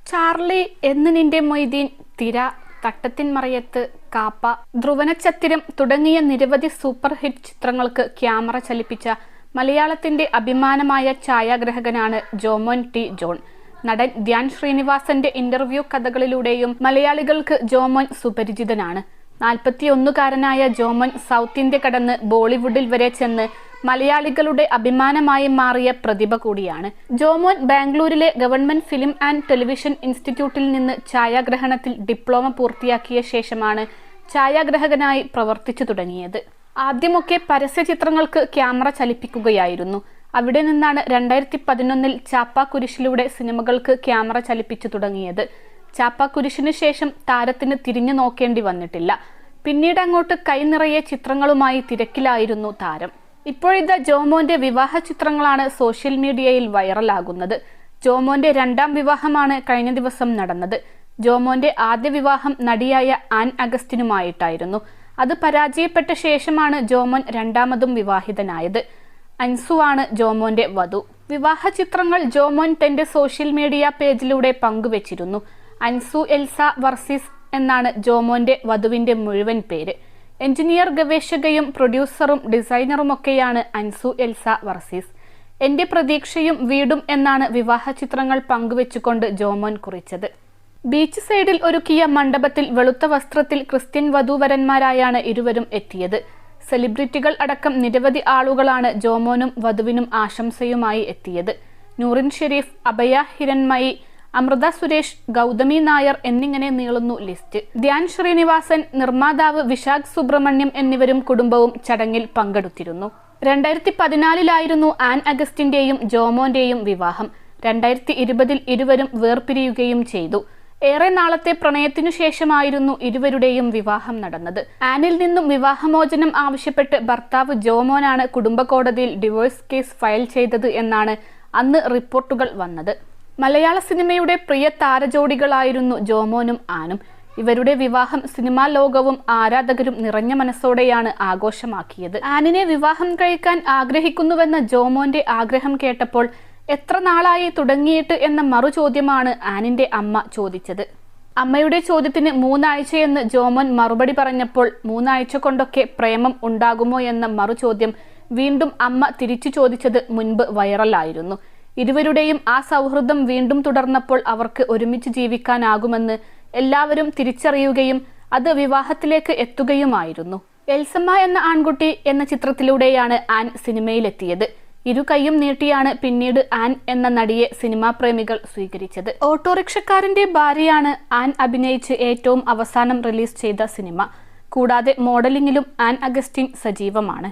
Charlie എന്ന് നിന്റെ മൊയ്തീൻ, തിര, തട്ടത്തിൻ മറയത്ത്, കാപ്പ, ധ്രുവനച്ചത്തിരം തുടങ്ങിയ നിരവധി സൂപ്പർ ഹിറ്റ് ചിത്രങ്ങൾക്ക് ക്യാമറ ചലിപ്പിച്ച മലയാളത്തിന്റെ അഭിമാനമായ ഛായാഗ്രഹകനാണ് ജോമോൻ ടി ജോൺ. നടൻ ധ്യാൻ ശ്രീനിവാസന്റെ ഇന്റർവ്യൂ കഥകളിലൂടെയും മലയാളികൾക്ക് ജോമോൻ സുപരിചിതനാണ്. 41കാരനായ ജോമോൻ സൗത്ത് ഇന്ത്യ കടന്ന് ബോളിവുഡിൽ വരെ ചെന്ന് മലയാളികളുടെ അഭിമാനമായി മാറിയ പ്രതിഭ കൂടിയാണ്. ജോമോൻ ബാംഗ്ലൂരിലെ ഗവൺമെന്റ് ഫിലിം ആൻഡ് ടെലിവിഷൻ ഇൻസ്റ്റിറ്റ്യൂട്ടിൽ നിന്ന് ഛായാഗ്രഹണത്തിൽ ഡിപ്ലോമ പൂർത്തിയാക്കിയ ശേഷമാണ് ഛായാഗ്രഹകനായി പ്രവർത്തിച്ചു തുടങ്ങിയത്. ആദ്യമൊക്കെ പരസ്യചിത്രങ്ങൾക്ക് ക്യാമറ ചലിപ്പിക്കുകയായിരുന്നു. അവിടെ നിന്നാണ് 2011 ചാപ്പാക്കുരിശിലൂടെ സിനിമകൾക്ക് ക്യാമറ ചലിപ്പിച്ചു തുടങ്ങിയത്. ചാപ്പാക്കുരിശിനു ശേഷം താരത്തിന് തിരിഞ്ഞു നോക്കേണ്ടി വന്നിട്ടില്ല. പിന്നീട് അങ്ങോട്ട് കൈനിറയെ ചിത്രങ്ങളുമായി തിരക്കിലായിരുന്നു താരം. ഇപ്പോഴിതാ ജോമോന്റെ വിവാഹ ചിത്രങ്ങളാണ് സോഷ്യൽ മീഡിയയിൽ വൈറലാകുന്നത്. ജോമോന്റെ 2ാം വിവാഹമാണ് കഴിഞ്ഞ ദിവസം നടന്നത്. ജോമോന്റെ ആദ്യ വിവാഹം നടിയായ ആൻ അഗസ്റ്റിനുമായിട്ടായിരുന്നു. അത് പരാജയപ്പെട്ട ശേഷമാണ് ജോമോൻ 2ാമതും വിവാഹിതനായത്. അൻസു ആണ് ജോമോന്റെ വധു. വിവാഹ ചിത്രങ്ങൾ ജോമോൻ തന്റെ സോഷ്യൽ മീഡിയ പേജിലൂടെ പങ്കുവച്ചിരുന്നു. അൻസു എൽസ വർസീസ് എന്നാണ് ജോമോന്റെ വധുവിന്റെ മുഴുവൻ പേര്. എഞ്ചിനീയർ, ഗവേഷകയും പ്രൊഡ്യൂസറും ഡിസൈനറുമൊക്കെയാണ് അൻസു എൽസ വർസീസ്. എന്റെ പ്രതീക്ഷയും വീടും എന്നാണ് വിവാഹ ചിത്രങ്ങൾ പങ്കുവെച്ചുകൊണ്ട് ജോമോൻ കുറിച്ചത്. ബീച്ച് സൈഡിൽ ഒരുക്കിയ മണ്ഡപത്തിൽ വെളുത്ത വസ്ത്രത്തിൽ ക്രിസ്ത്യൻ വധൂവരന്മാരായാണ് ഇരുവരും എത്തിയത്. സെലിബ്രിറ്റികൾ അടക്കം നിരവധി ആളുകളാണ് ജോമോനും വധുവിനും ആശംസയുമായി എത്തിയത്. നൂറിൻ ഷെരീഫ്, അഭയ ഹിരൺമയി, അമൃത സുരേഷ്, ഗൗതമി നായർ എന്നിങ്ങനെ നീളുന്നു ലിസ്റ്റ്. ധ്യാൻ ശ്രീനിവാസൻ, നിർമ്മാതാവ് വിശാഖ് സുബ്രഹ്മണ്യം എന്നിവരും കുടുംബവും ചടങ്ങിൽ പങ്കെടുത്തിരുന്നു. 2014 ആൻ അഗസ്റ്റിന്റെയും ജോമോന്റെയും വിവാഹം. 2020 ഇരുവരും വേർപിരിയുകയും ചെയ്തു. ഏറെ നാളത്തെ പ്രണയത്തിനു ശേഷമായിരുന്നു ഇരുവരുടെയും വിവാഹം നടന്നത്. ആനിൽ നിന്നും വിവാഹമോചനം ആവശ്യപ്പെട്ട് ഭർത്താവ് ജോമോനാണ് കുടുംബ കോടതിയിൽ ഡിവോഴ്സ് കേസ് ഫയൽ ചെയ്തത് എന്നാണ് അന്ന് റിപ്പോർട്ടുകൾ വന്നത്. മലയാള സിനിമയുടെ പ്രിയ താരജോഡികളായിരുന്നു ജോമോനും ആനും. ഇവരുടെ വിവാഹം സിനിമാ ലോകവും ആരാധകരും നിറഞ്ഞ മനസ്സോടെയാണ് ആഘോഷമാക്കിയത്. ആനിനെ വിവാഹം കഴിക്കാൻ ആഗ്രഹിക്കുന്നുവെന്ന ജോമോന്റെ ആഗ്രഹം കേട്ടപ്പോൾ എത്ര നാളായി തുടങ്ങിയിട്ട് എന്ന മറുചോദ്യമാണ് ആനിന്റെ അമ്മ ചോദിച്ചത്. അമ്മയുടെ ചോദ്യത്തിന് 3 ആഴ്ചയെന്ന് ജോമോൻ മറുപടി പറഞ്ഞപ്പോൾ 3 ആഴ്ച കൊണ്ടൊക്കെ പ്രേമം ഉണ്ടാകുമോ എന്ന മറുചോദ്യം വീണ്ടും അമ്മ തിരിച്ചു ചോദിച്ചത് മുൻപ് വൈറലായിരുന്നു. ഇരുവരുടെയും ആ സൗഹൃദം വീണ്ടും തുടർന്നപ്പോൾ അവർക്ക് ഒരുമിച്ച് ജീവിക്കാനാകുമെന്ന് എല്ലാവരും തിരിച്ചറിയുകയും അത് വിവാഹത്തിലേക്ക് എത്തുകയുമായിരുന്നു. എൽസമ്മ എന്ന ആൺകുട്ടി എന്ന ചിത്രത്തിലൂടെയാണ് ആൻ സിനിമയിലെത്തിയത്. 2 കൈയും നീട്ടിയാണ് പിന്നീട് ആൻ എന്ന നടിയെ സിനിമാ പ്രേമികൾ സ്വീകരിച്ചത്. ഓട്ടോറിക്ഷക്കാരന്റെ ഭാര്യയാണ് ആൻ അഭിനയിച്ച് ഏറ്റവും അവസാനം റിലീസ് ചെയ്ത സിനിമ. കൂടാതെ മോഡലിംഗിലും ആൻ അഗസ്റ്റിൻ സജീവമാണ്.